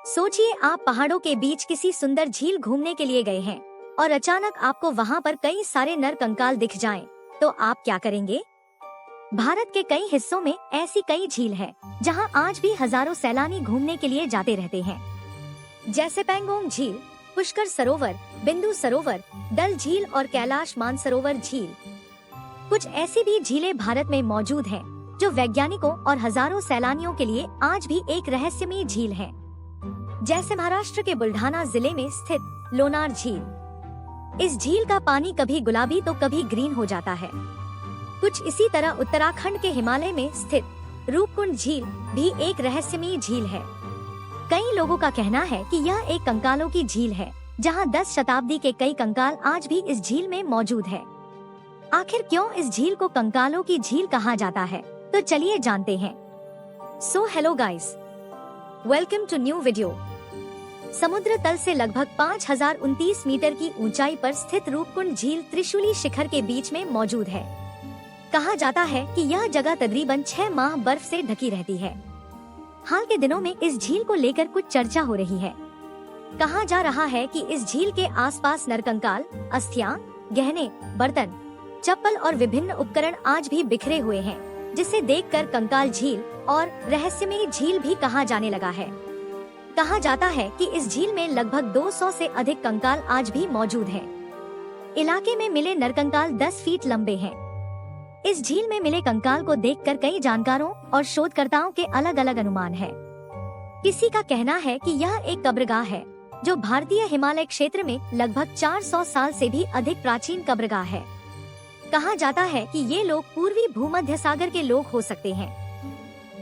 सोचिए आप पहाड़ों के बीच किसी सुंदर झील घूमने के लिए गए हैं और अचानक आपको वहाँ पर कई सारे नर कंकाल दिख जाएं, तो आप क्या करेंगे? भारत के कई हिस्सों में ऐसी कई झील हैं, जहाँ आज भी हजारों सैलानी घूमने के लिए जाते रहते हैं, जैसे पेंगोंग झील, पुष्कर सरोवर, बिंदु सरोवर, डल झील और कैलाश मानसरोवर झील। कुछ ऐसी भी झीलें भारत में मौजूद हैं, जो वैज्ञानिकों और हजारों सैलानियों के लिए आज भी एक रहस्यमयी झील है, जैसे महाराष्ट्र के बुल्ढाना जिले में स्थित लोनार झील। इस झील का पानी कभी गुलाबी तो कभी ग्रीन हो जाता है। कुछ इसी तरह उत्तराखंड के हिमालय में स्थित रूपकुंड झील भी एक रहस्यमयी झील है। कई लोगों का कहना है कि यह एक कंकालों की झील है, जहां 10 शताब्दी के कई कंकाल आज भी इस झील में मौजूद है। आखिर क्यों इस झील को कंकालों की झील कहा जाता है, तो चलिए जानते हैं। So hello guys, welcome to new video. समुद्र तल से लगभग 5029 मीटर की ऊंचाई पर स्थित रूपकुंड झील त्रिशूली शिखर के बीच में मौजूद है। कहा जाता है कि यह जगह तकरीबन 6 माह बर्फ से ढकी रहती है। हाल के दिनों में इस झील को लेकर कुछ चर्चा हो रही है। कहा जा रहा है कि इस झील के आसपास नरकंकाल, अस्थियां, गहने, बर्तन, चप्पल और विभिन्न उपकरण आज भी बिखरे हुए हैं, जिसे देखकर कंकाल झील और रहस्यमयी झील भी कहा जाने लगा है। कहा जाता है कि इस झील में लगभग 200 से अधिक कंकाल आज भी मौजूद हैं। इलाके में मिले नरकंकाल 10 फीट लंबे हैं। इस झील में मिले कंकाल को देखकर कई जानकारों और शोधकर्ताओं के अलग अलग अनुमान हैं। किसी का कहना है कि यह एक कब्रगाह है, जो भारतीय हिमालय क्षेत्र में लगभग 400 साल से भी अधिक प्राचीन कब्रगाह है। कहा जाता है कि ये लोग पूर्वी भूमध्य सागर के लोग हो सकते हैं।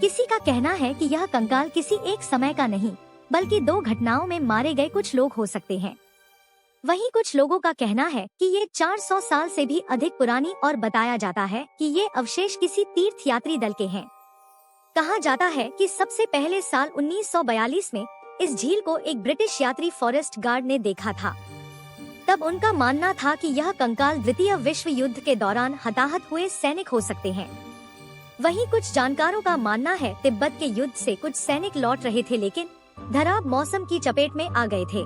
किसी का कहना है कि यह कंकाल किसी एक समय का नहीं, बल्कि 2 घटनाओं में मारे गए कुछ लोग हो सकते हैं। वहीं कुछ लोगों का कहना है कि ये 400 साल से भी अधिक पुरानी और बताया जाता है कि ये अवशेष किसी तीर्थ यात्री दल के हैं। कहा जाता है कि सबसे पहले साल 1942 में इस झील को एक ब्रिटिश यात्री फॉरेस्ट गार्ड ने देखा था। तब उनका मानना था कि यह कंकाल द्वितीय विश्व युद्ध के दौरान हताहत हुए सैनिक हो सकते हैं। वहीं कुछ जानकारों का मानना है तिब्बत के युद्ध से कुछ सैनिक लौट रहे थे, लेकिन खराब मौसम की चपेट में आ गए थे।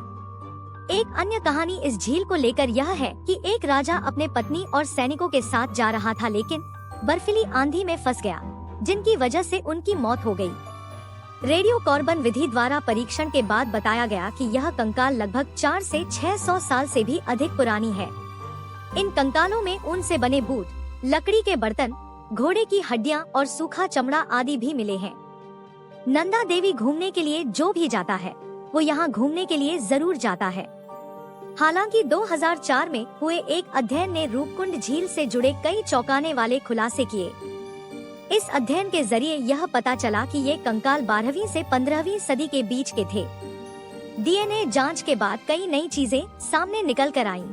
एक अन्य कहानी इस झील को लेकर यह है कि एक राजा अपने पत्नी और सैनिकों के साथ जा रहा था, लेकिन बर्फीली आंधी में फंस गया, जिनकी वजह से उनकी मौत हो गई। रेडियो कार्बन विधि द्वारा परीक्षण के बाद बताया गया कि यह कंकाल लगभग 4 से 600 साल से भी अधिक पुरानी है। इन कंकालों में ऊन से बने बूट, लकड़ी के बर्तन, घोड़े की हड्डियां और सूखा चमड़ा आदि भी मिले हैं। नंदा देवी घूमने के लिए जो भी जाता है, वो यहाँ घूमने के लिए जरूर जाता है। हालांकि 2004 में हुए एक अध्ययन ने रूपकुंड झील से जुड़े कई चौंकाने वाले खुलासे किए। इस अध्ययन के जरिए यह पता चला कि ये कंकाल 12वीं से 15वीं सदी के बीच के थे। डीएनए जांच के बाद कई नई चीजें सामने निकल कर आईं।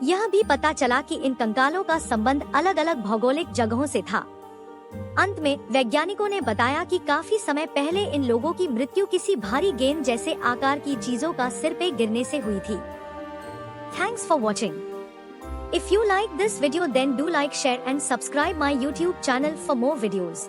यह भी पता चला कि इन कंकालों का संबंध अलग अलग भौगोलिक जगहों से था। अंत में वैज्ञानिकों ने बताया कि काफी समय पहले इन लोगों की मृत्यु किसी भारी गेंद जैसे आकार की चीजों का सिर पे गिरने से हुई थी। Thanks for watching. If you like this video, then do like, share and subscribe my YouTube channel for more videos.